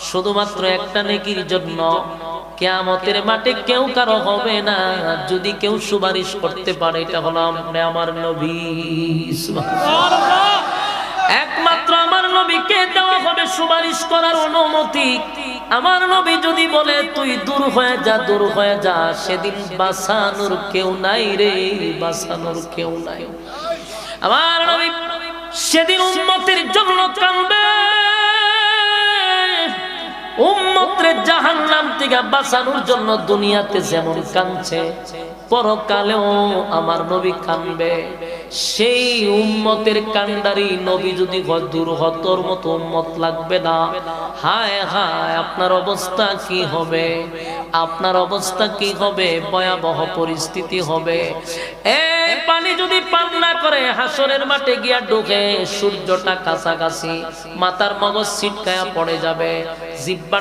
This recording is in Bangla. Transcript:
শুধুমাত্র একটা নেকির জন্য কিয়ামতের মাঠে কেউ কারো হবে না। যদি কেউ সুপারিশ করতে পারে, এটা হলো আমার নবী। সুবহানাল্লাহ। একমাত্র আমার নবীকে দেওয়া হবে সুপারিশ করার অনুমতি। আমার নবী যদি বলে তুই দূর হয়ে যা, দূর হয়ে যা, সেদিন বাঁচানোর কেউ নাই রে, বাঁচানোর কেউ নাই। আমার নবী সেদিন উম্মতের জন্য কাঁদবে। উম্মতরে জাহান্নাম থেকে বাঁচানোর জন্য দুনিয়াতে যেমন কাঁদছে, পরকালেও আমার নবী কাঁদবে। সেই উম্মতের কান্ডারি নবী যদি দূর হতর মতো উম্মত লাগবে না। হায় হায়, আপনার অবস্থা কি হবে? আপনার অবস্থা কি হবে? ভয়াবহ পরিস্থিতি হবে। এই পানি যদি পান না করে হাসরের মাঠে গিয়া ঢুকে, সূর্যটা কাছাকাছি, মাথার মগজ ছিটকায়া পড়ে যাবে, জিহ্বা